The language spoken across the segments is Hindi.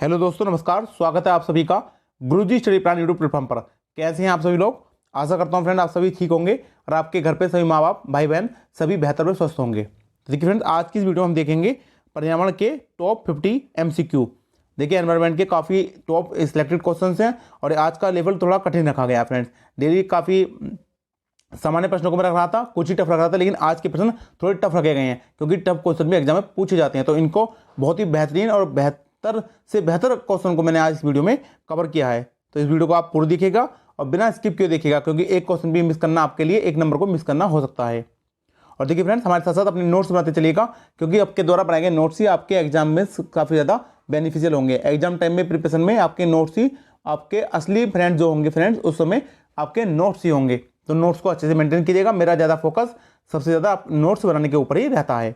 हेलो दोस्तों, नमस्कार। स्वागत है आप सभी का गुरुजी स्टडी प्लान यूट्यूब प्लेटफॉर्म पर। कैसे हैं आप सभी लोग? आशा करता हूं फ्रेंड आप सभी ठीक होंगे और आपके घर पे सभी माँ बाप भाई बहन सभी बेहतर व स्वस्थ होंगे। तो देखिए फ्रेंड, आज की इस वीडियो में हम देखेंगे पर्यावरण के टॉप 50 MCQ। देखिए एनवायरमेंट के काफ़ी टॉप सिलेक्टेड क्वेश्चन हैं और आज का लेवल थोड़ा कठिन रखा गया फ्रेंड्स। डेली काफ़ी सामान्य प्रश्नों को मैं रख रहा था, कुछ ही टफ रख रहा था, लेकिन आज के प्रश्न थोड़े टफ रखे गए हैं क्योंकि टफ क्वेश्चन भी एग्जाम में पूछे जाते हैं। तो इनको बहुत ही बेहतरीन और बेहतर से बेहतर क्वेश्चन को मैंने आज इस वीडियो में कवर किया है। तो इस वीडियो को आप पूरी देखिएगा और बिना स्किप किए देखिएगा, क्योंकि एक क्वेश्चन भी मिस करना आपके लिए एक नंबर को मिस करना हो सकता है। और देखिए फ्रेंड्स, हमारे साथ साथ अपने नोट्स बनाते चलिएगा, क्योंकि आपके द्वारा बनाए गए नोट्स ही आपके एग्जाम में काफ़ी ज़्यादा बेनिफिशियल होंगे। एग्जाम टाइम में प्रिपरेशन में आपके नोट्स ही आपके असली फ्रेंड्स जो होंगे फ्रेंड्स, उस समय आपके नोट्स ही होंगे। तो नोट्स को अच्छे से मेंटेन कीजिएगा। मेरा ज़्यादा फोकस सबसे ज़्यादा नोट्स बनाने के ऊपर ही रहता है।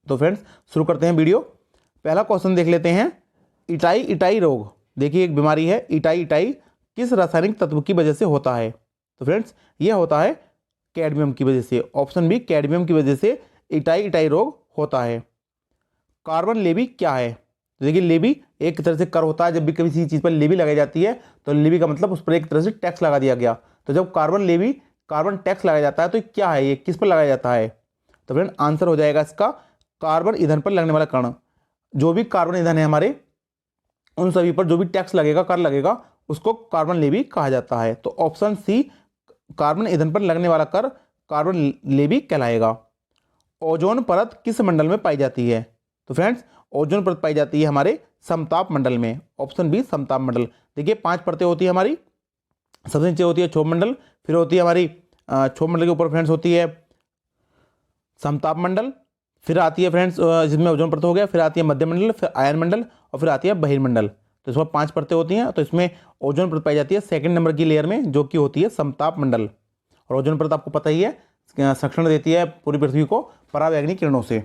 तो फ्रेंड्स शुरू करते हैं वीडियो। पहला क्वेश्चन देख लेते हैं। इटाई इटाई रोग, देखिए एक बीमारी है इटाई इटाई, किस रासायनिक तत्व की वजह से होता है? तो फ्रेंड्स यह होता है कैडमियम की वजह से। ऑप्शन बी, कैडमियम की वजह से इटाई इटाई रोग होता है। कार्बन लेवी क्या है? तो देखिए लेवी एक तरह से कर होता है। जब भी किसी चीज़ पर लेवी लगाई जाती है तो लेवी का मतलब उस पर एक तरह से टैक्स लगा दिया गया। तो जब कार्बन टैक्स लगाया जाता है तो क्या है, ये किस पर लगाया जाता है? तो फ्रेंड आंसर हो जाएगा इसका कार्बन ईंधन पर लगने वाला कर। जो भी कार्बन ईंधन है हमारे, उन सभी पर जो भी टैक्स लगेगा, कर लगेगा, उसको कार्बन लेवी कहा जाता है। तो ऑप्शन सी, कार्बन ईंधन पर लगने वाला कर कार्बन लेवी कहलाएगा। ओजोन परत किस मंडल में पाई जाती है? तो फ्रेंड्स ओजोन परत पाई जाती है हमारे समताप मंडल में। ऑप्शन बी, समताप मंडल। देखिए 5 परतें होती है हमारी। सबसे नीचे होती है क्षोभ मंडल, फिर होती है हमारी क्षोभ मंडल के ऊपर फ्रेंड्स होती है समताप मंडल, फिर आती है फ्रेंड्स जिसमें ओजोन परत हो गया, फिर आती है मध्य मंडल, फिर आयन मंडल और फिर आती है बहिर्मंडल। तो इसमें 5 परतें होती हैं। तो इसमें ओजोन परत पाई जाती है सेकंड नंबर की लेयर में, जो कि होती है समताप मंडल। और ओजोन परत आपको पता ही है संरक्षण देती है पूरी पृथ्वी को परावैंगनी किरणों से।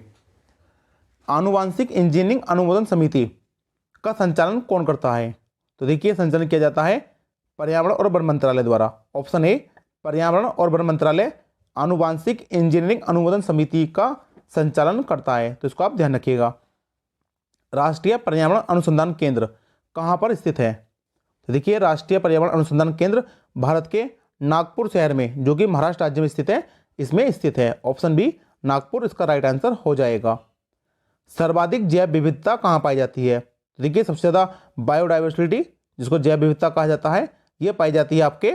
आनुवांशिक इंजीनियरिंग अनुमोदन समिति का संचालन कौन करता है? तो देखिए संचालन किया जाता है पर्यावरण और वन मंत्रालय द्वारा। ऑप्शन ए, पर्यावरण और वन मंत्रालय आनुवांशिक इंजीनियरिंग अनुमोदन समिति का संचालन करता है। तो इसको आप ध्यान रखिएगा। राष्ट्रीय पर्यावरण अनुसंधान केंद्र कहाँ पर स्थित है? तो देखिए राष्ट्रीय पर्यावरण अनुसंधान केंद्र भारत के नागपुर शहर में, जो कि महाराष्ट्र राज्य में स्थित है, इसमें स्थित है। ऑप्शन बी, नागपुर इसका राइट आंसर हो जाएगा। सर्वाधिक जैव विविधता कहाँ पाई जाती है? तो देखिए सबसे ज़्यादा बायोडाइवर्सिटी, जिसको जैव विविधता कहा जाता है, यह पाई जाती है आपके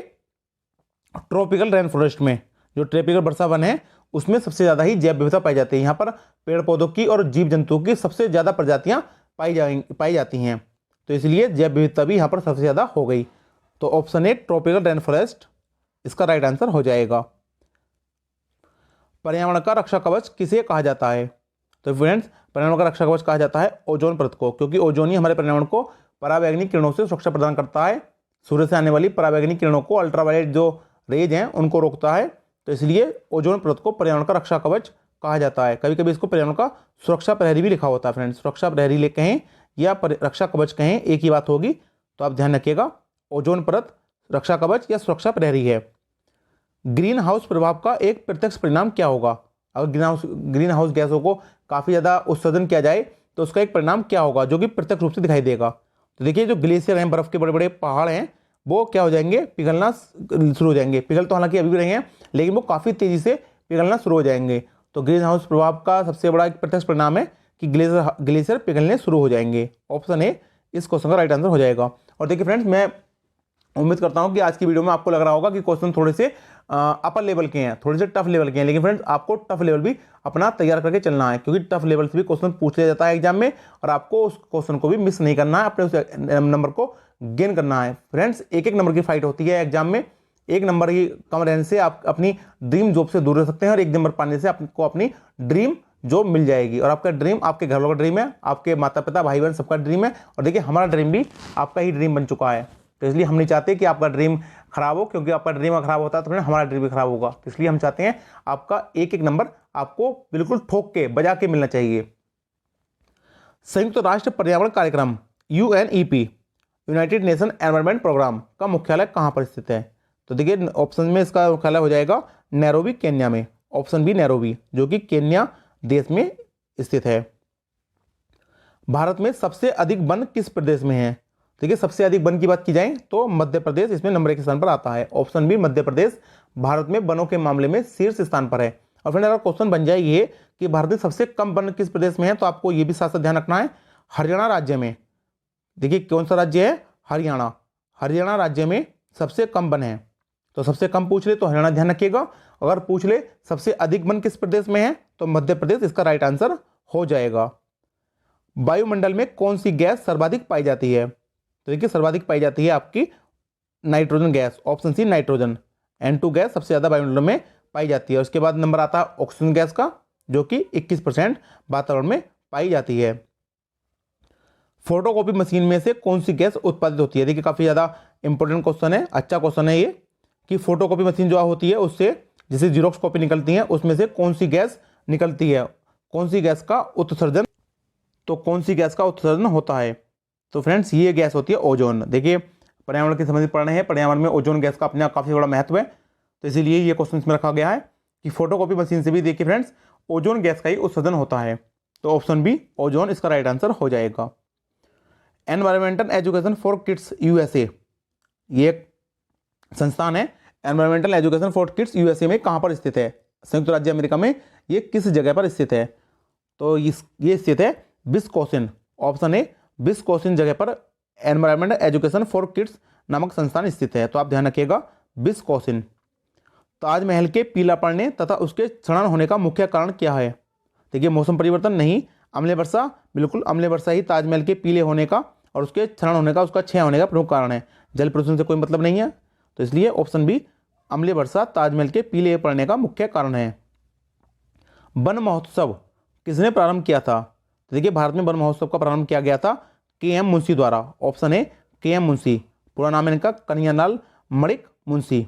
ट्रॉपिकल रेन फॉरेस्ट में। जो ट्रॉपिकल वर्षा वन है उसमें सबसे ज़्यादा ही जैव विविधता पाई जाती है। यहाँ पर पेड़ पौधों की और जीव जंतुओं की सबसे ज़्यादा प्रजातियाँ पाई जाती हैं। तो इसलिए जैव विविधता भी यहाँ पर सबसे ज़्यादा हो गई। तो option A, tropical rain forest इसका राइट आंसर हो जाएगा। पर्यावरण का रक्षा कवच किसे कहा जाता है? तो फ्रेंड्स पर्यावरण का रक्षा कवच कहा जाता है ओजोन परत को, क्योंकि ओजोन ही हमारे पर्यावरण को परावैंगनी किरणों से सुरक्षा प्रदान करता है। सूर्य से आने वाली परावैंगनी किरणों को, अल्ट्रावायलेट जो रेज हैं, उनको रोकता है। तो इसलिए ओजोन परत को पर्यावरण का रक्षा कवच कहा जाता है। कभी कभी इसको पर्यावरण का सुरक्षा प्रहरी भी लिखा होता है फ्रेंड्स। सुरक्षा प्रहरी ले कहें या रक्षा कवच कहें, एक ही बात होगी। तो आप ध्यान रखिएगा, ओजोन परत रक्षा कवच या सुरक्षा प्रहरी है। ग्रीन हाउस प्रभाव का एक प्रत्यक्ष परिणाम क्या होगा? अगर ग्रीन हाउस गैसों को काफ़ी ज़्यादा उत्सर्जन किया जाए तो उसका एक परिणाम क्या होगा जो कि प्रत्यक्ष रूप से दिखाई देगा? तो देखिए जो ग्लेशियर हैं, बर्फ़ के बड़े बड़े पहाड़ हैं, वो क्या हो जाएंगे, पिघलना शुरू हो जाएंगे। पिघल तो हालांकि अभी भी रहे हैं, लेकिन वो काफ़ी तेज़ी से पिघलना शुरू हो जाएंगे। तो ग्रीन हाउस प्रभाव का सबसे बड़ा एक प्रत्यक्ष परिणाम है कि ग्लेशियर पिघलने शुरू हो जाएंगे। ऑप्शन ए इस क्वेश्चन का राइट आंसर हो जाएगा। और देखिए फ्रेंड्स, मैं उम्मीद करता हूं कि आज की वीडियो में आपको लग रहा होगा कि क्वेश्चन थोड़े से अपर लेवल के हैं, थोड़े से टफ लेवल के हैं, लेकिन फ्रेंड्स आपको टफ लेवल भी अपना तैयार करके चलना है, क्योंकि टफ लेवल से भी क्वेश्चन पूछ लिया जाता है एग्जाम में और आपको उस क्वेश्चन को भी मिस नहीं करना है, अपने उस नंबर को गेन करना है। फ्रेंड्स एक एक नंबर की फाइट होती है एग्जाम में। एक नंबर की कम रहने से आप अपनी ड्रीम जॉब से दूर रह सकते हैं और एक नंबर पाने से आपको अपनी ड्रीम जॉब मिल जाएगी। और आपका ड्रीम आपके घर वालों का ड्रीम है, आपके माता पिता भाई बहन सबका ड्रीम है। और देखिए हमारा ड्रीम भी आपका ही ड्रीम बन चुका है। तो इसलिए हम नहीं चाहते कि आपका ड्रीम खराब हो, क्योंकि आपका ड्रीम खराब होता है तो फिर हमारा ड्रीम भी खराब होगा। तो इसलिए हम चाहते हैं आपका एक एक नंबर आपको बिल्कुल ठोक के बजा के मिलना चाहिए। संयुक्त राष्ट्र पर्यावरण कार्यक्रम UNEP, United Nation Environment Programme का मुख्यालय कहाँ पर स्थित है? तो देखिए ऑप्शन में इसका मुख्यालय हो जाएगा नैरोबी, केन्या में। ऑप्शन बी नैरोबी, जो कि केन्या देश में स्थित है। भारत में सबसे अधिक वन किस प्रदेश में है? ठीक है, सबसे अधिक वन की बात की जाए तो मध्य प्रदेश इसमें नंबर 1 स्थान पर आता है। ऑप्शन बी मध्य प्रदेश भारत में वनों के मामले में शीर्ष स्थान पर है। और फ्रेंड अगर क्वेश्चन बन जाए ये कि भारत में सबसे कम वन किस प्रदेश में है, तो आपको ये भी साथ साथ ध्यान रखना है हरियाणा राज्य में। देखिए कौन सा राज्य है? हरियाणा। हरियाणा राज्य में सबसे कम वन है। तो सबसे कम पूछ ले तो हरियाणा ध्यान रखिएगा। अगर पूछ ले सबसे अधिक वन किस प्रदेश में है तो मध्य प्रदेश इसका राइट आंसर हो जाएगा। वायुमंडल में कौन सी गैस सर्वाधिक पाई जाती है? तो देखिए सर्वाधिक पाई जाती है आपकी nitrogen gas. Option C nitrogen. N2 gas सबसे ज्यादा वायुमंडल में पाई जाती है। उसके बाद नंबर आता है ऑक्सीजन गैस का, जो कि 21% वातावरण में पाई जाती है। फोटोकॉपी मशीन में से कौन सी गैस उत्पादित होती है? देखिए काफी ज्यादा इंपॉर्टेंट क्वेश्चन है, अच्छा क्वेश्चन है ये, कि फोटोकॉपी मशीन जो होती है उससे जैसे जीरोक्स कॉपी निकलती है उसमें से कौन सी गैस निकलती है, कौन सी गैस का उत्सर्जन, तो कौन सी गैस का उत्सर्जन होता है? तो फ्रेंड्स ये गैस होती है ओजोन। देखिए पर्यावरण के संबंधित पढ़ रहे हैं, पर्यावरण में ओजोन गैस का अपने आप काफी बड़ा महत्व है, तो इसीलिए ये क्वेश्चन इसमें रखा गया है कि फोटोकॉपी मशीन से भी देखिए फ्रेंड्स ओजोन गैस का ही उत्सर्जन होता है। तो ऑप्शन बी ओजोन इसका राइट आंसर हो जाएगा। Environmental education for kids USA, ये एक संस्थान है। Environmental education for kids USA में कहाँ पर स्थित है? संयुक्त राज्य अमेरिका में ये किस जगह पर स्थित है? तो ये स्थित है विस्कॉसिन। ऑप्शन ए विस्कॉसिन जगह पर एनवायरमेंटल एजुकेशन फॉर किड्स नामक संस्थान स्थित है। तो आप ध्यान रखिएगा विस्कॉसिन। ताजमहल के पीला पड़ने तथा उसके क्षरण होने का मुख्य कारण क्या है? देखिए मौसम परिवर्तन नहीं, अम्लीय वर्षा, बिल्कुल अम्लीय वर्षा ही ताजमहल के पीले होने का और उसके क्षरण होने का, उसका क्षय होने का प्रमुख कारण है। जल प्रदूषण से कोई मतलब नहीं है, तो इसलिए ऑप्शन बी अम्लीय वर्षा ताजमहल के पीले पड़ने का मुख्य कारण है। वन महोत्सव किसने प्रारंभ किया था? तो देखिए भारत में वन महोत्सव का प्रारंभ किया गया था के.एम. मुंशी द्वारा। Option A KM. मुंशी, पूरा नाम है इनका कन्हैयालाल मणिक मुंशी।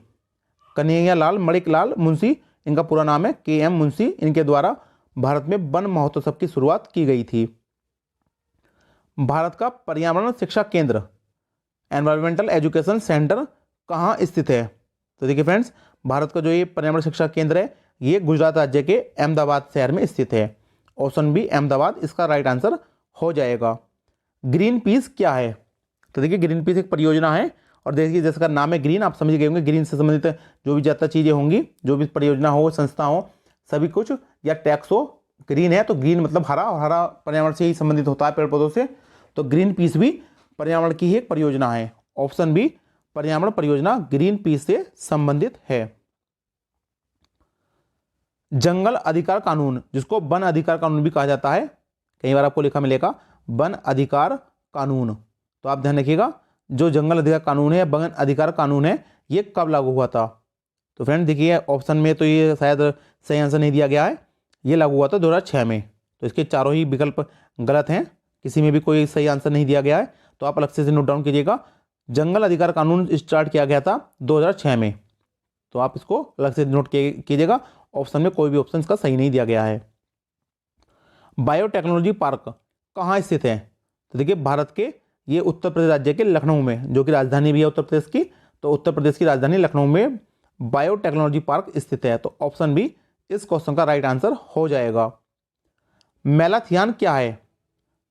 कन्हैयालाल मणिक लाल मुंशी इनका पूरा नाम है, के.एम. मुंशी। इनके द्वारा भारत में वन महोत्सव की शुरुआत की गई थी। भारत का पर्यावरण शिक्षा केंद्र एनवायरमेंटल एजुकेशन सेंटर कहाँ स्थित है? तो देखिए फ्रेंड्स भारत का जो ये पर्यावरण शिक्षा केंद्र है ये गुजरात राज्य के अहमदाबाद शहर में स्थित है। ऑप्शन बी अहमदाबाद इसका राइट आंसर हो जाएगा। ग्रीन पीस क्या है? तो देखिए ग्रीन पीस एक परियोजना है, और देखिए जैसा नाम है ग्रीन, आप समझ गए होंगे ग्रीन से संबंधित जो भी ज़्यादा चीज़ें होंगी, जो भी परियोजना हो, संस्था हो, सभी कुछ या टैक्स हो, ग्रीन है तो ग्रीन मतलब हरा, और हरा पर्यावरण से ही संबंधित होता है, पेड़ पौधों से। तो ग्रीन पीस भी पर्यावरण की ही एक परियोजना है। ऑप्शन बी पर्यावरण परियोजना ग्रीन पीस से संबंधित है। जंगल अधिकार कानून, जिसको वन अधिकार कानून भी कहा जाता है, कई बार आपको लिखा मिलेगा वन अधिकार कानून, तो आप ध्यान रखिएगा जो जंगल अधिकार कानून है या वन अधिकार कानून है ये कब लागू हुआ था? तो फ्रेंड देखिए ऑप्शन में तो ये शायद सही आंसर नहीं दिया गया है, ये लागू हुआ था 2006 में। तो इसके चारों ही विकल्प गलत हैं, किसी में भी कोई सही आंसर नहीं दिया गया है, तो आप अलग से नोट डाउन कीजिएगा। जंगल अधिकार कानून स्टार्ट किया गया था 2006 में, तो आप इसको अलग से नोट कीजिएगा। ऑप्शन में कोई भी ऑप्शन इसका सही नहीं दिया गया है। बायोटेक्नोलॉजी पार्क कहाँ स्थित है? तो देखिए भारत के ये उत्तर प्रदेश राज्य के लखनऊ में, जो कि राजधानी भी है उत्तर प्रदेश की, तो उत्तर प्रदेश की राजधानी लखनऊ में बायोटेक्नोलॉजी पार्क स्थित है। तो ऑप्शन बी इस क्वेश्चन का राइट आंसर हो जाएगा। मेलाथियान क्या है?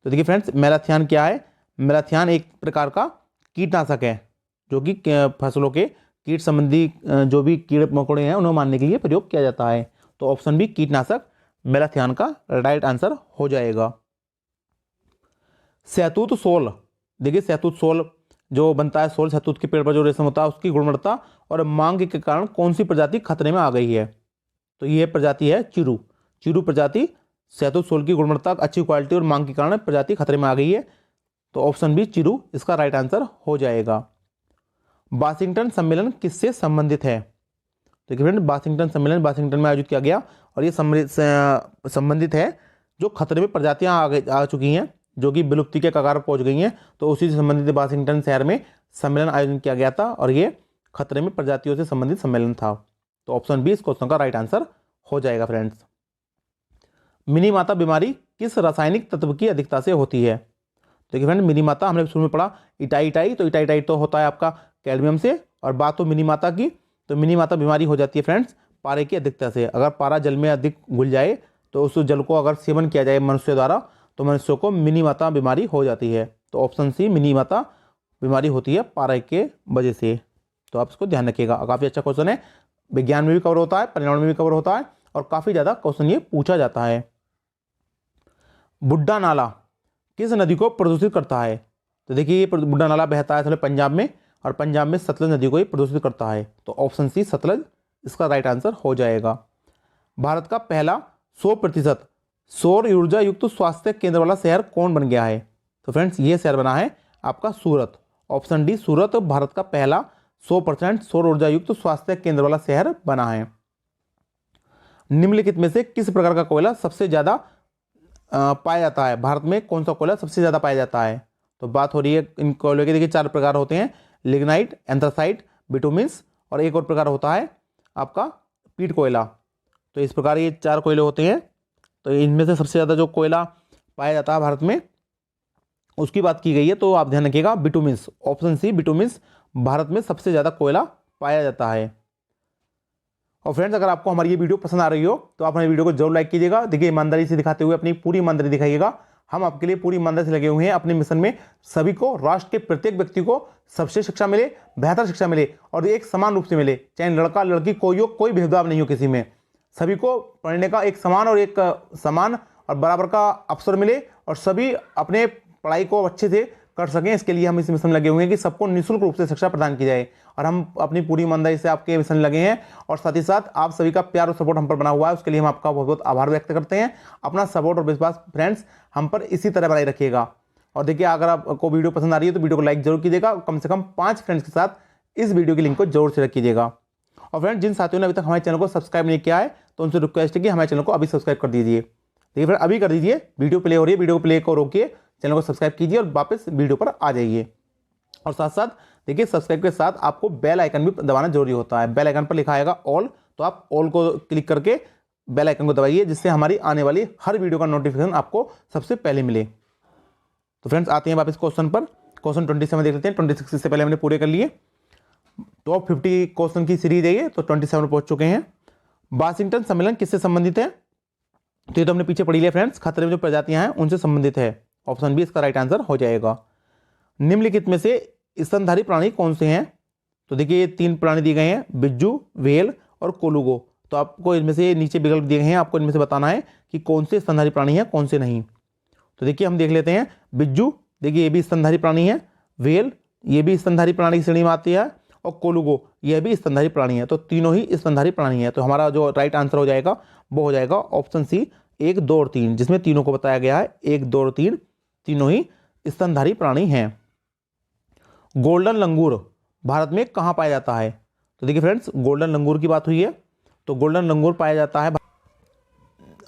तो देखिए फ्रेंड्स मेलाथियान क्या है? मेलाथियान एक प्रकार का कीटनाशक है, जो कि फसलों के कीट संबंधी जो भी कीड़े मकोड़े हैं उन्हें मारने के लिए प्रयोग किया जाता है। तो ऑप्शन बी कीटनाशक मेलाथियान का राइट आंसर हो जाएगा। शहतूत सोल, देखिए शहतूत सोल जो बनता है, सोल शहतूत के पेड़ पर जो रेशम होता है, उसकी गुणवत्ता और मांग के कारण कौन सी प्रजाति खतरे में आ गई है? तो ये प्रजाति है चिरू। चिरू प्रजाति शहतूत सोल की गुणवत्ता, अच्छी क्वालिटी और मांग के कारण प्रजाति खतरे में आ गई है। तो ऑप्शन बी चिरू इसका राइट आंसर हो जाएगा। वाशिंगटन सम्मेलन किससे संबंधित है? तो फ्रेंड वाशिंगटन सम्मेलन वाशिंगटन में आयोजित किया गया, और ये संबंधित है जो खतरे में प्रजातियां आ चुकी हैं, जो कि विलुप्ति के कगार पर पहुंच गई हैं। तो उसी से संबंधित वाशिंगटन शहर में सम्मेलन आयोजन किया गया था, और ये खतरे में प्रजातियों से संबंधित सम्मेलन था। तो ऑप्शन बी इस क्वेश्चन का राइट आंसर हो जाएगा। फ्रेंड्स मिनी माता बीमारी किस रासायनिक तत्व की अधिकता से होती है? देखिए फ्रेंड मिनी माता हमने शुरू में पढ़ा इटाई, तो इटाई तो होता है आपका कैडमियम से, और बात तो मिनी माता की, तो मिनी माता बीमारी हो जाती है फ्रेंड्स पारे की अधिकता से। अगर पारा जल में अधिक घुल जाए तो उस जल को अगर सेवन किया जाए मनुष्य द्वारा तो मनुष्यों को मिनीमाता बीमारी हो जाती है। तो ऑप्शन सी मिनीमाता बीमारी होती है पारा के वजह से। तो आप इसको ध्यान रखिएगा। काफ़ी अच्छा क्वेश्चन है, विज्ञान में भी कवर होता है, पर्यावरण में भी कवर होता है और काफ़ी ज़्यादा क्वेश्चन ये पूछा जाता है। बुड्ढा नाला किस नदी को प्रदूषित करता है? तो देखिए ये बुड्ढा नाला बहता है पंजाब में, और पंजाब में सतलज नदी को ही प्रदूषित करता है। तो ऑप्शन सी सतलज इसका राइट आंसर हो जाएगा। भारत का पहला 100% सौर ऊर्जा युक्त स्वास्थ्य केंद्र वाला शहर कौन बन गया है? तो फ्रेंड्स ये शहर बना है आपका सूरत। ऑप्शन डी सूरत भारत का पहला 100% सौर ऊर्जा युक्त स्वास्थ्य केंद्र वाला शहर बना है। निम्नलिखित में से किस प्रकार का कोयला सबसे ज्यादा पाया जाता है? भारत में कौन सा कोयला सबसे ज्यादा पाया जाता है? तो बात हो रही है इन कोयलों के, देखिए 4 प्रकार होते हैं, लिग्नाइट, एंथ्रासाइट, बिटुमिन्स और एक और प्रकार होता है आपका पीट कोयला। तो इस प्रकार ये 4 कोयले होते हैं। तो इनमें से सबसे ज़्यादा जो कोयला पाया जाता है भारत में उसकी बात की गई है, तो आप ध्यान रखिएगा बिटुमिन्स। ऑप्शन सी बिटुमिन्स भारत में सबसे ज़्यादा कोयला पाया जाता है। और फ्रेंड्स अगर आपको हमारी ये वीडियो पसंद आ रही हो तो आप हमारी वीडियो को जरूर लाइक कीजिएगा। देखिए ईमानदारी से दिखाते हुए अपनी पूरी ईमानदारी दिखाइएगा। हम आपके लिए पूरी ईमानदारी से लगे हुए हैं अपने मिशन में, सभी को, राष्ट्र के प्रत्येक व्यक्ति को सबसे शिक्षा मिले, बेहतर शिक्षा मिले और एक समान रूप से मिले, चाहे लड़का लड़की कोई हो, कोई भेदभाव नहीं हो किसी में, सभी को पढ़ने का एक समान और बराबर का अवसर मिले और सभी अपने पढ़ाई को अच्छे से कर सकें। इसके लिए हम इस मिशन में लगे हुए हैं कि सबको निःशुल्क रूप से शिक्षा प्रदान की जाए और हम अपनी पूरी ईमानदारी से आपके मिशन में लगे हैं। और साथ ही साथ आप सभी का प्यार और सपोर्ट हम पर बना हुआ है, उसके लिए हम आपका बहुत बहुत आभार व्यक्त करते हैं। अपना सपोर्ट और विश्वास फ्रेंड्स हम पर इसी तरह बनाए रखिएगा। और देखिए अगर आपको वीडियो पसंद आ रही है तो वीडियो को लाइक जरूर कीजिएगा, कम से कम 5 फ्रेंड्स के साथ इस वीडियो की लिंक को जरूर शेयर कीजिएगा। और फ्रेंड्स जिन साथियों ने अभी तक हमारे चैनल को सब्सक्राइब नहीं किया है तो उनसे रिक्वेस्ट है कि हमारे चैनल को अभी सब्सक्राइब कर दीजिए। देखिए फ्रेंड अभी कर दीजिए, वीडियो प्ले हो रही है, वीडियो को प्ले को रोकिए, चैनल को सब्सक्राइब कीजिए और वापस वीडियो पर आ जाइए। और साथ साथ देखिए सब्सक्राइब के साथ आपको बेल आइकन भी दबाना जरूरी होता है। बेल आइकन पर लिखा आएगा ऑल, तो आप ऑल को क्लिक करके बेल आइकन को दबाइए, जिससे हमारी आने वाली हर वीडियो का नोटिफिकेशन आपको सबसे पहले मिले। तो फ्रेंड्स आते हैं वापस क्वेश्चन पर। क्वेश्चन 27 देख लेते हैं। 26 से पहले हमने पूरे कर लिए। टॉप 50 क्वेश्चन की सीरीज है ये, तो 27 पहुंच चुके हैं। वाशिंगटन सम्मेलन किससे संबंधित है? तो ये तो हमने पीछे पढ़ी लिया फ्रेंड्स, खतरे में जो प्रजातियां हैं उनसे संबंधित है। ऑप्शन बी इसका राइट आंसर हो जाएगा। निम्नलिखित में से स्तनधारी प्राणी कौन से हैं? तो देखिए ये 3 प्राणी दिए गए हैं, बिज्जू, व्हेल और कोलुगो। तो आपको इनमें से नीचे विकल्प दिए गए हैं, आपको इनमें से बताना है कि कौन से स्तनधारी प्राणी हैं कौन से नहीं। तो देखिए हम देख लेते हैं। बिज्जू देखिए ये भी स्तनधारी प्राणी है, व्हेल ये भी स्तनधारी प्राणी की श्रेणी में आती है और कोलुगो यह भी स्तनधारी प्राणी है। तो तीनों ही स्तनधारी प्राणी है। तो हमारा जो राइट आंसर हो जाएगा वो हो जाएगा ऑप्शन सी 1, 2 और 3, जिसमें तीनों को बताया गया है 1, 2 और 3 तीनों ही स्तनधारी प्राणी हैं। गोल्डन लंगूर भारत में कहाँ पाया जाता है? तो देखिए फ्रेंड्स गोल्डन लंगूर की बात हुई है, तो गोल्डन लंगूर पाया जाता है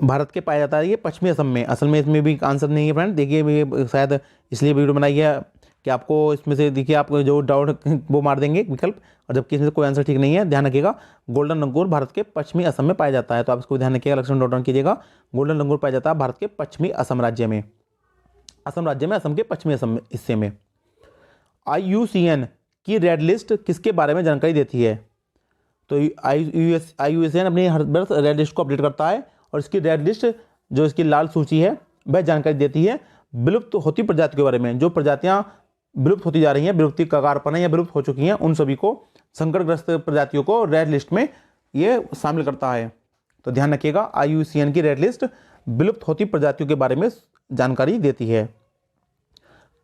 भारत के पाया जाता है ये पश्चिमी असम में। असल में इसमें भी आंसर नहीं है फ्रेंड, देखिए ये शायद इसलिए वीडियो बनाई है कि आपको इसमें से देखिए आपको जो डाउट वो मार देंगे विकल्प, और जबकि इसमें से कोई आंसर ठीक नहीं है। ध्यान रखिएगा गोल्डन लंगूर भारत के पश्चिमी असम में पाया जाता है, तो आप इसको ध्यान रखिएगा, लक्षण नोट डाउन कीजिएगा। गोल्डन लंगूर पाया जाता है भारत के पश्चिमी असम राज्य में, असम के पश्चिमी असम हिस्से में। IUCN की रेड लिस्ट किसके बारे में जानकारी देती है? तो IUCN अपनी हर वर्ष रेड लिस्ट को अपडेट करता है और इसकी रेड लिस्ट जो इसकी लाल सूची है वह जानकारी देती है विलुप्त होती प्रजातियों के बारे में। जो प्रजातियां विलुप्त होती जा रही हैं, विलुप्ति कगार पर हैं या विलुप्त हो चुकी हैं, उन सभी को, संकटग्रस्त प्रजातियों को रेड लिस्ट में ये शामिल करता है। तो ध्यान रखिएगा IUCN की रेड लिस्ट विलुप्त होती प्रजातियों के बारे में जानकारी देती है।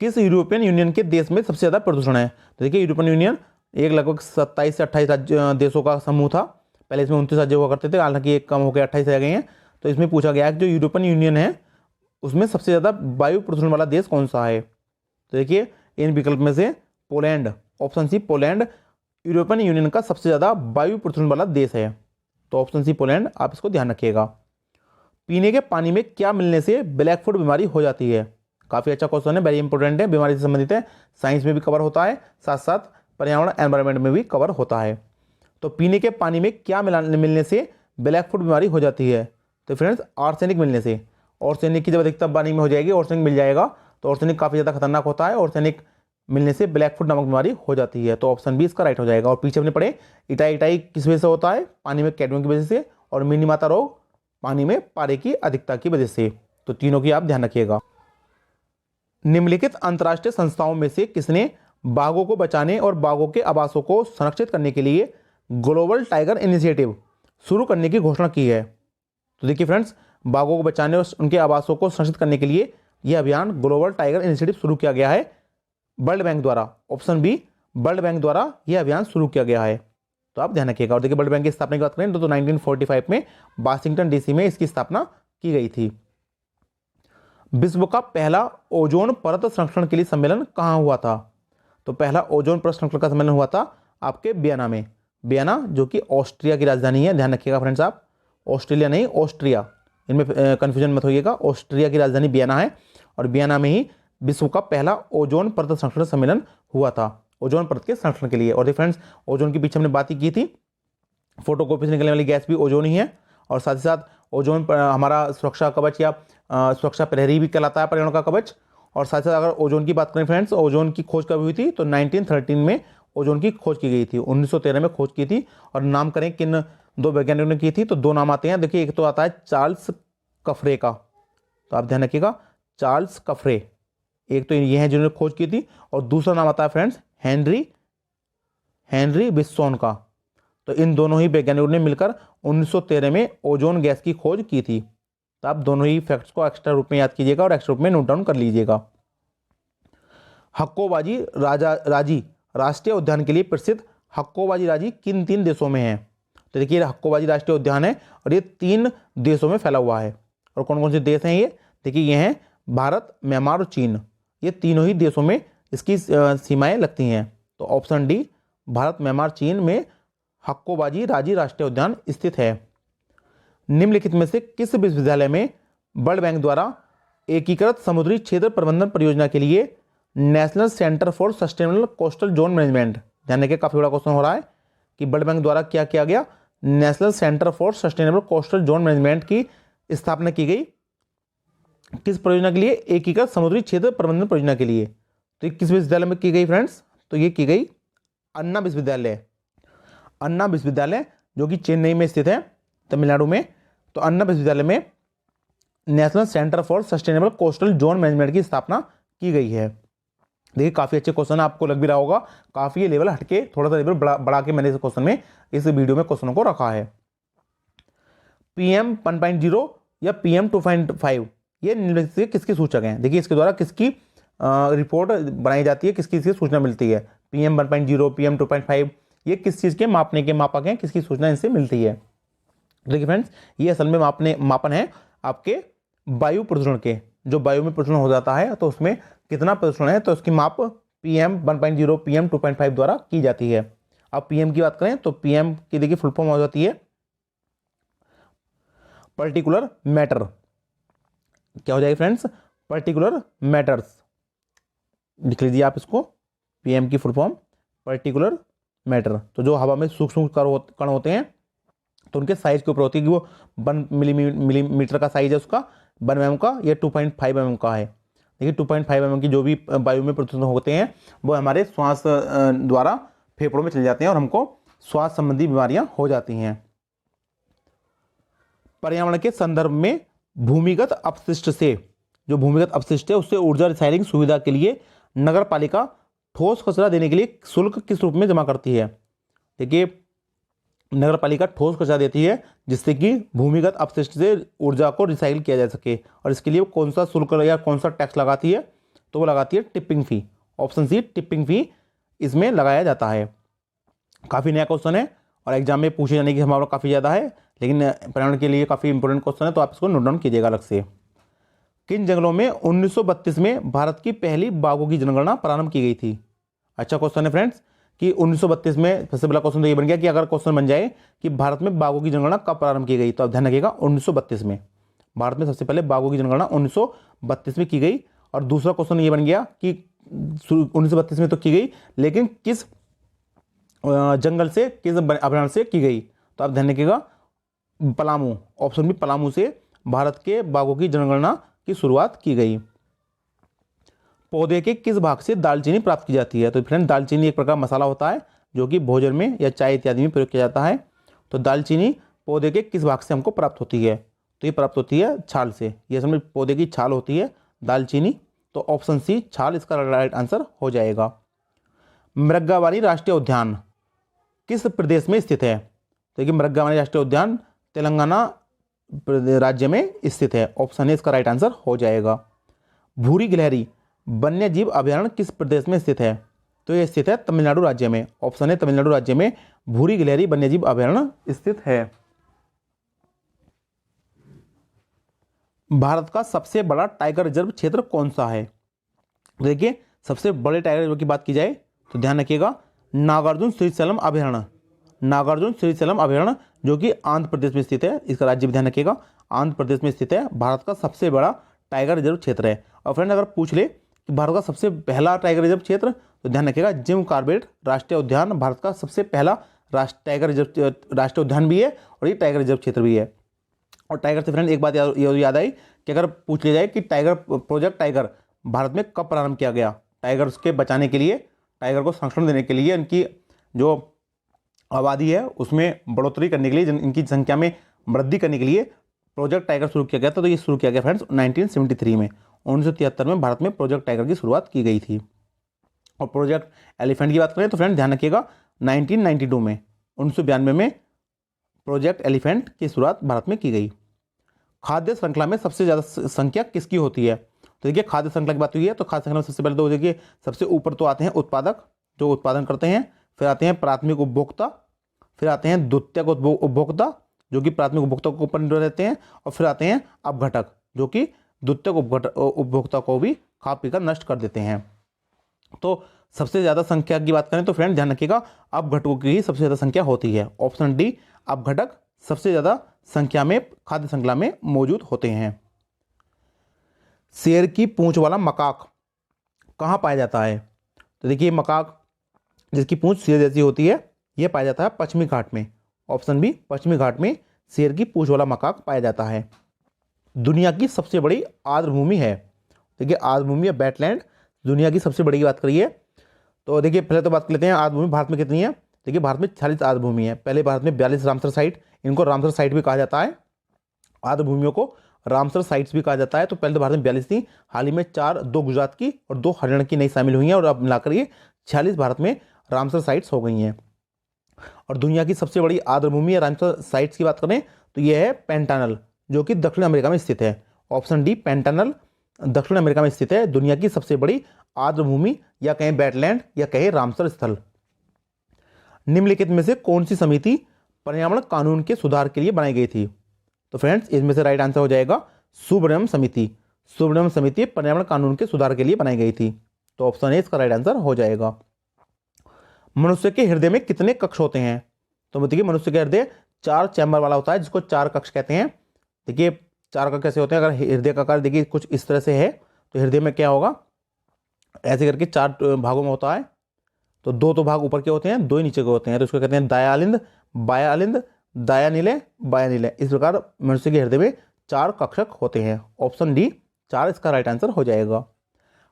किस यूरोपियन यूनियन के देश में सबसे ज़्यादा प्रदूषण है? तो देखिए यूरोपियन यूनियन एक लगभग 27 से 28 देशों का समूह था। पहले इसमें 29 राज्य हुआ करते थे, हालांकि एक कम होकर 28 रह गए हैं। तो इसमें पूछा गया कि जो यूरोपियन यूनियन है उसमें सबसे ज़्यादा वायु प्रदूषण वाला देश कौन सा है? तो देखिए इन विकल्प में से Poland, option C Poland European Union का सबसे ज़्यादा वायु प्रदूषण वाला देश है। तो ऑप्शन सी पोलैंड, आप इसको ध्यान रखिएगा। पीने के पानी में क्या मिलने से ब्लैक फुट बीमारी हो जाती है? काफ़ी अच्छा क्वेश्चन है, वेरी इंपॉर्टेंट है, बीमारी से संबंधित है, साइंस में भी कवर होता है, साथ साथ पर्यावरण एनवायरनमेंट में भी कवर होता है। तो पीने के पानी में क्या मिलने से ब्लैक फुट बीमारी हो जाती है? तो फ्रेंड्स आर्सेनिक मिलने से। आर्सेनिक की जब अधिकता पानी में हो जाएगी, आर्सेनिक मिल जाएगा, तो आर्सेनिक काफ़ी ज़्यादा खतरनाक होता है। आर्सेनिक मिलने से ब्लैक फुट नामक बीमारी हो जाती है। तो ऑप्शन बी इसका राइट हो जाएगा। और पीछे हमने पढ़े इटाई किस वजह से होता है? पानी में कैडमियम की वजह से, और मिनीमाता रोग पानी में पारे की अधिकता की वजह से। तो तीनों की आप ध्यान रखिएगा। निम्नलिखित अंतर्राष्ट्रीय संस्थाओं में से किसने बाघों को बचाने और बाघों के आवासों को संरक्षित करने के लिए ग्लोबल टाइगर इनिशिएटिव शुरू करने की घोषणा की है? तो देखिए फ्रेंड्स, बाघों को बचाने और उनके आवासों को संरक्षित करने के लिए यह अभियान ग्लोबल टाइगर इनिशिएटिव शुरू किया गया है वर्ल्ड बैंक द्वारा। ऑप्शन बी, वर्ल्ड बैंक द्वारा यह अभियान शुरू किया गया है। तो आप ध्यान रखिएगा। और देखिए, वर्ल्ड बैंक की स्थापना की बात करें तो 1945 में वाशिंगटन डीसी में इसकी स्थापना की गई थी। विश्व का पहला ओजोन परत संरक्षण के लिए सम्मेलन कहाँ हुआ था? तो पहला ओजोन परत संरक्षण का सम्मेलन हुआ था आपके वियना में। वियना जो कि ऑस्ट्रिया की राजधानी है, ध्यान रखिएगा फ्रेंड्स आप, ऑस्ट्रेलिया नहीं ऑस्ट्रिया, इनमें कंफ्यूजन मत होइएगा। ऑस्ट्रिया की राजधानी वियना है और वियना में ही विश्व का पहला ओजोन परत संरक्षण सम्मेलन हुआ था, ओजोन परत के संरक्षण के लिए। और फ्रेंड्स, ओजोन के पीछे हमने बात ही की थी, फोटोकॉपी से निकलने वाली गैस भी ओजोन ही है। और साथ ही साथ ओजोन पर हमारा सुरक्षा कवच या सुरक्षा प्रहरी भी कहलाता है, पर्यावरण का कवच। और साथ ही साथ अगर ओजोन की बात करें फ्रेंड्स, ओजोन की खोज कब हुई थी? तो 1913 में ओजोन की खोज की गई थी, 1913 में खोज की थी। और नाम करें किन दो वैज्ञानिकों ने की थी? तो दो नाम आते हैं। देखिए, एक तो आता है चार्ल्स कफरे का, तो आप ध्यान रखिएगा, चार्ल्स कफरे, एक तो ये है जिन्होंने खोज की थी। और दूसरा नाम आता है फ्रेंड्स हेनरी विस्सॉन का। तो इन दोनों ही वैज्ञानिकों ने मिलकर 1913 में ओजोन गैस की खोज की थी। तो आप दोनों ही फैक्ट्स को एक्स्ट्रा रूप में याद कीजिएगा और एक्स्ट्रा रूप में नोट डाउन कर लीजिएगा। हक्कोबाजी राजी राष्ट्रीय उद्यान के लिए प्रसिद्ध हक्कोबाजी राजी किन 3 देशों में है? तो देखिए, हक्कोबाजी राष्ट्रीय उद्यान है और ये 3 देशों में फैला हुआ है। और कौन कौन से देश हैं ये? देखिए, ये हैं भारत, म्यांमार और चीन। ये तीनों ही देशों में इसकी सीमाएं लगती हैं। तो ऑप्शन डी, भारत, म्यांमार, चीन में हक्कोबाजी राजी राष्ट्रीय उद्यान स्थित है। निम्नलिखित में से किस विश्वविद्यालय में वर्ल्ड बैंक द्वारा एकीकृत समुद्री क्षेत्र प्रबंधन परियोजना के लिए national centre for sustainable coastal zone management, ध्यान रखिए काफी बड़ा क्वेश्चन हो रहा है कि वर्ल्ड बैंक द्वारा क्या किया गया? National centre for sustainable coastal zone management की स्थापना की गई किस परियोजना के लिए? एकीकृत समुद्री क्षेत्र प्रबंधन परियोजना के लिए। तो ये किस विश्वविद्यालय में की गई फ्रेंड्स? तो ये की गई अन्ना विश्वविद्यालय, अन्ना विश्वविद्यालय जो कि चेन्नई में स्थित है, तमिलनाडु में। तो अन्ना विश्वविद्यालय में national centre for sustainable coastal zone management की स्थापना की गई है। देखिए, काफी अच्छे क्वेश्चन आपको लग भी रहा होगा, काफी ये लेवल हटके थोड़ा सा लेवल बढ़ा के मैंने इस क्वेश्चन में, इस वीडियो में क्वेश्चनों को रखा है। PM 1.0 या PM 2.5 ये निम्नलिखित से किसके सूचक हैं? देखिए, इसके द्वारा किसकी रिपोर्ट बनाई जाती है, किसकी सूचना मिलती है? PM 1.0, PM 2.5 ये किस चीज़ के मापने के मापक हैं, किसकी सूचना इनसे मिलती है? देखिए फ्रेंड्स, ये असल में मापन है आपके वायु प्रदूषण के। जो वायु में प्रदूषण हो जाता है तो उसमें कितना प्रदूषण है, तो उसकी माप PM 1.0, PM 2.5 द्वारा की जाती है। अब PM की बात करें तो PM की देखिए फुल फॉर्म हो जाती है पर्टिकुलर मैटर। क्या हो जाएगी फ्रेंड्स? पर्टिकुलर मैटर्स, लिख लीजिए आप इसको, PM की फुल फॉर्म पर्टिकुलर मैटर। तो जो हवा में सूक्ष्म कण होते हैं तो उनके साइज के ऊपर होती है कि वो 1 मिलीमीटर का साइज है उसका, 1 mm का, या 2.5 mm का है। देखिए, 2.5 mm की जो भी वायु में प्रदूषण होते हैं वो हमारे श्वास द्वारा फेफड़ों में चले जाते हैं और हमको श्वास संबंधी बीमारियां हो जाती हैं। पर्यावरण के संदर्भ में भूमिगत अपशिष्ट से, जो भूमिगत अपशिष्ट है उससे ऊर्जा रिसाइक्लिंग सुविधा के लिए नगर पालिका ठोस कचरा देने के लिए शुल्क किस रूप में जमा करती है? देखिए, नगर पालिका ठोस कचरा देती है जिससे कि भूमिगत अपशिष्ट से ऊर्जा को रिसाइकिल किया जा सके। और इसके लिए कौन सा शुल्क या कौन सा टैक्स लगाती है? तो वो लगाती है टिपिंग फी। ऑप्शन सी, टिपिंग फी इसमें लगाया जाता है। काफ़ी नया क्वेश्चन है और एग्जाम में पूछे जाने की संभावना काफ़ी ज़्यादा है, लेकिन पर्यावरण के लिए काफ़ी इंपॉर्टेंट क्वेश्चन है, तो आप इसको नोट डाउन कीजिएगा अलग से। किन जंगलों में 1932 में भारत की पहली बाघों की जनगणना प्रारंभ की गई थी? अच्छा क्वेश्चन है फ्रेंड्स कि 1932 में, सबसे बड़ा क्वेश्चन तो ये बन गया कि अगर क्वेश्चन बन जाए कि भारत में बाघों की जनगणना कब प्रारंभ की गई, तो आप ध्यान रखिएगा 1932 में। भारत में सबसे पहले बाघों की जनगणना 1932 में की गई। और दूसरा क्वेश्चन ये बन गया कि 1932 में तो की गई, लेकिन किस जंगल से, किस अभयारण्य से की गई? तो आप ध्यान रखिएगा पलामू, ऑप्शन बी पलामू से भारत के बाघों की जनगणना की शुरुआत की गई। पौधे के किस भाग से दालचीनी प्राप्त की जाती है? तो फ्रेंड, दालचीनी एक प्रकार मसाला होता है जो कि भोजन में या चाय इत्यादि में प्रयोग किया जाता है। तो दालचीनी पौधे के किस भाग से हमको प्राप्त होती है? तो ये प्राप्त होती है छाल से। ये समझ, पौधे की छाल होती है दालचीनी, तो ऑप्शन सी छाल इसका राइट आंसर हो जाएगा। मृगावानी राष्ट्रीय उद्यान किस प्रदेश में स्थित है? तो देखिए मृगावानी राष्ट्रीय उद्यान तेलंगाना राज्य में स्थित है। ऑप्शन ए इसका राइट आंसर हो जाएगा। भूरी गिलहरी वन्य जीव अभयारण्य किस प्रदेश में स्थित है? तो ये स्थित है तमिलनाडु राज्य में। ऑप्शन ए तमिलनाडु राज्य में भूरी गिलहरी वन्य जीव अभयारण्य स्थित है। भारत का सबसे बड़ा टाइगर रिजर्व क्षेत्र कौन सा है? देखिए सबसे बड़े टाइगर रिजर्व की बात की जाए तो ध्यान रखिएगा नागार्जुन श्रीशैलम अभयारण्य, नागार्जुन श्रीशैलम अभयारण्य जो कि आंध्र प्रदेश में स्थित है। इसका राज्य भी ध्यान रखिएगा, आंध्र प्रदेश में स्थित है। भारत का सबसे बड़ा टाइगर रिजर्व क्षेत्र है। और फ्रेंड अगर पूछ ले कि भारत का सबसे पहला टाइगर रिजर्व क्षेत्र, तो ध्यान रखिएगा जिम कॉर्बेट राष्ट्रीय उद्यान भारत का सबसे पहला टाइगर रिजर्व राष्ट्रीय उद्यान भी है और ये टाइगर रिजर्व क्षेत्र भी है। और टाइगर से फ्रेंड एक बात याद आई कि अगर पूछ लिया जाए कि प्रोजेक्ट टाइगर भारत में कब प्रारंभ किया गया? टाइगर्स के बचाने के लिए, टाइगर को संरक्षण देने के लिए, इनकी जो आबादी है उसमें बढ़ोतरी करने के लिए, इनकी संख्या में वृद्धि करने के लिए प्रोजेक्ट टाइगर शुरू किया गया था। तो ये शुरू किया गया फ्रेंड्स 1973 में, 1973 में भारत में प्रोजेक्ट टाइगर की शुरुआत की गई थी। और प्रोजेक्ट एलिफेंट की बात करें तो फ्रेंड ध्यान रखिएगा 1992 में, 1992 में प्रोजेक्ट एलिफेंट की शुरुआत भारत में की गई। खाद्य श्रृंखला में सबसे ज़्यादा संख्या किसकी होती है? तो देखिए खाद्य श्रृंखला की बात हुई है तो खाद्य श्रृंखला में सबसे पहले तो देखिए सबसे ऊपर तो आते हैं उत्पादक जो उत्पादन करते हैं, फिर आते हैं प्राथमिक उपभोक्ता, फिर आते हैं द्वितीयक उपभोक्ता जो कि प्राथमिक उपभोक्ता के ऊपर निर्भर रहते हैं, और फिर आते हैं अपघटक जो कि द्वितीयक उपभोक्ता को भी खा पीकर नष्ट कर देते हैं। तो सबसे ज़्यादा संख्या की बात करें तो फ्रेंड ध्यान रखिएगा अपघटकों की ही सबसे ज़्यादा संख्या होती है। ऑप्शन डी अपघटक सबसे ज़्यादा संख्या में खाद्य श्रृंखला में मौजूद होते हैं। शेर की पूंछ वाला मकाक कहाँ पाया जाता है? तो देखिए मकाक जिसकी पूंछ शेर जैसी होती है यह पाया जाता है पश्चिमी घाट में। ऑप्शन बी पश्चिमी घाट में शेर की पूंछ वाला मकाक पाया जाता है। दुनिया की सबसे बड़ी आर्द्रभूमि है, देखिए आर्द्रभूमि या वेटलैंड दुनिया की सबसे बड़ी की बात करिए तो देखिए पहले तो बात कर लेते हैं आर्द्रभूमि भारत में कितनी है। देखिए भारत में 46 आर्द्रभूमि है। पहले भारत में 42 रामसर साइट, इनको रामसर साइट भी कहा जाता है, आर्द्रभूमियों को रामसर साइट्स भी कहा जाता है। तो पहले तो भारत में 42 थी, हाल ही में 4, 2 गुजरात की और 2 हरियाणा की नई शामिल हुई हैं और अब मिलाकर ये 46 भारत में रामसर साइट्स हो गई हैं। और दुनिया की सबसे बड़ी आर्द्रभूमि या रामसर साइट्स की बात करें तो यह है पेंटानल जो कि दक्षिण अमेरिका में स्थित है। ऑप्शन डी पेंटानल दक्षिण अमेरिका में स्थित है दुनिया की सबसे बड़ी आर्द्रभूमि या कहें वेटलैंड या कहें रामसर स्थल। निम्नलिखित में से कौन सी समिति पर्यावरण कानून के सुधार के लिए बनाई गई थी? तो फ्रेंड्स इसमें से राइट आंसर हो जाएगा सुब्रमण्यम समिति। सुब्रमण्यम समिति पर्यावरण कानून के सुधार के लिए बनाई गई थी। तो ऑप्शन ए इसका राइट आंसर हो जाएगा। मनुष्य के हृदय में कितने कक्ष होते हैं? तो देखिए मनुष्य के हृदय 4 चैम्बर वाला होता है जिसको 4 कक्ष कहते हैं। देखिए 4 कक्ष कैसे होते हैं? अगर हृदय का आकार देखिए कुछ इस तरह से है तो हृदय में क्या होगा, ऐसे करके 4 भागों में होता है। तो 2 तो भाग ऊपर के होते हैं, 2 ही नीचे के होते हैं, तो इसको कहते हैं दयालिंद, बायालिंद, दायानीले, बायानीले। इस प्रकार मनुष्य के हृदय में 4 कक्षक होते हैं। ऑप्शन डी 4 इसका राइट आंसर हो जाएगा।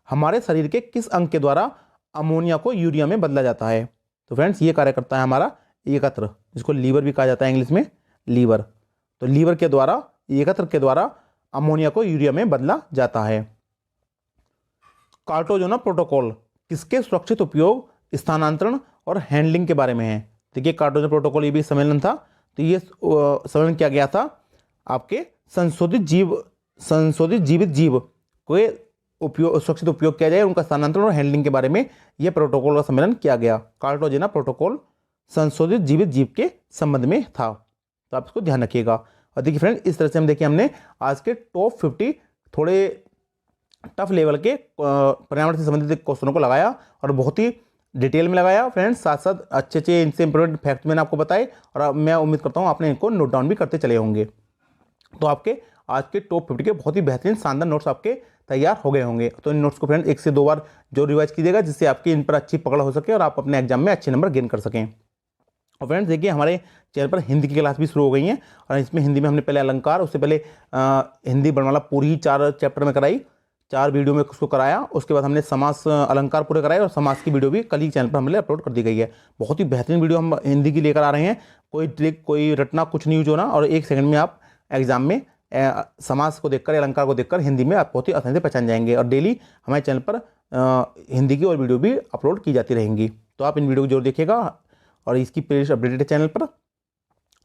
हमारे शरीर के किस अंग के द्वारा अमोनिया को यूरिया में बदला जाता है? तो फ्रेंड्स ये कार्य करता है हमारा एकत्र, जिसको लीवर भी कहा जाता है इंग्लिश में, लीवर। तो लीवर के द्वारा, एकत्र के द्वारा अमोनिया को यूरिया में बदला जाता है। कार्टोजोना प्रोटोकॉल किसके सुरक्षित उपयोग, स्थानांतरण और हैंडलिंग के बारे में है? देखिए कार्टोजोना प्रोटोकॉल ये भी सम्मेलन था, तो ये सम्मेलन किया गया था आपके संशोधित जीवित जीव को सुरक्षित उपयोग किया जाए, उनका स्थानांतरण और हैंडलिंग के बारे में यह प्रोटोकॉल का सम्मेलन किया गया। कार्टोजेना प्रोटोकॉल संशोधित जीवित जीव के संबंध में था, तो आप इसको ध्यान रखिएगा। और देखिए फ्रेंड इस तरह से हम देखिए हमने आज के टॉप 50 थोड़े टफ लेवल के पर्यावरण से संबंधित क्वेश्चनों को लगाया और बहुत ही डिटेल में लगाया फ्रेंड्स, साथ साथ अच्छे इनसे इंपॉर्टेंट फैक्ट मैंने आपको बताए और अब मैं उम्मीद करता हूँ आपने इनको नोट डाउन भी करते चले होंगे। तो आपके आज के टॉप 50 के बहुत ही बेहतरीन शानदार नोट्स आपके तैयार हो गए होंगे। तो इन नोट्स को फ्रेंड 1 से 2 बार जो रिवाइज कीजिएगा जिससे आपकी इन पर अच्छी पकड़ हो सके और आप अपने एग्जाम में अच्छे नंबर गेन कर सकें। और फ्रेंड्स देखिए हमारे चैनल पर हिंदी की क्लास भी शुरू हो गई हैं और इसमें हिंदी में हमने पहले अलंकार, उससे पहले हिंदी वर्णमाला पूरी ही 4 चैप्टर में कराई, 4 वीडियो में उसको कराया। उसके बाद हमने समास अलंकार पूरे कराए और समास की वीडियो भी कल ही चैनल पर हमने अपलोड कर दी गई है। बहुत ही बेहतरीन वीडियो हम हिंदी की लेकर आ रहे हैं, कोई ट्रिक कोई रटना कुछ नहीं जो ना, और 1 सेकंड में आप एग्जाम में समास को देखकर, अलंकार को देखकर हिंदी में आप बहुत ही आसानी से पहचान जाएंगे। और डेली हमारे चैनल पर हिंदी की और वीडियो भी अपलोड की जाती रहेंगी। तो आप इन वीडियो को जरूर देखिएगा और इसकी प्लेलिस्ट अपडेटेड है चैनल पर,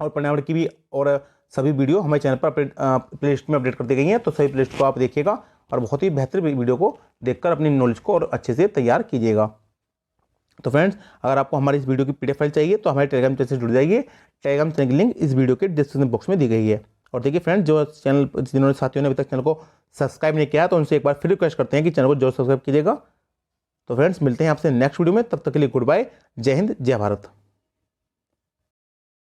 और पर्यावरण की भी और सभी वीडियो हमारे चैनल पर प्लेलिस्ट में अपडेट कर दी गई हैं। तो सभी प्लेलिस्ट को आप देखिएगा और बहुत ही बेहतर वीडियो को देखकर अपनी नॉलेज को और अच्छे से तैयार कीजिएगा। तो फ्रेंड्स, अगर आपको हमारी इस वीडियो की PDF फाइल चाहिए तो हमारे टेलीग्राम चैनल से जुड़ जाइए। टेलीग्राम चैनल की लिंक इस वीडियो के डिस्क्रिप्शन बॉक्स में दी गई है। और देखिए फ्रेंड्स, जिन्होंने साथियों ने अभी तक चैनल को सब्सक्राइब नहीं किया तो उनसे एक बार फिर रिक्वेस्ट करते हैं कि चैनल को जरूर सब्सक्राइब कीजिएगा। तो फ्रेंड्स, मिलते हैं आपसे नेक्स्ट वीडियो में, तब तक के लिए गुड बाय, जय हिंद, जय भारत।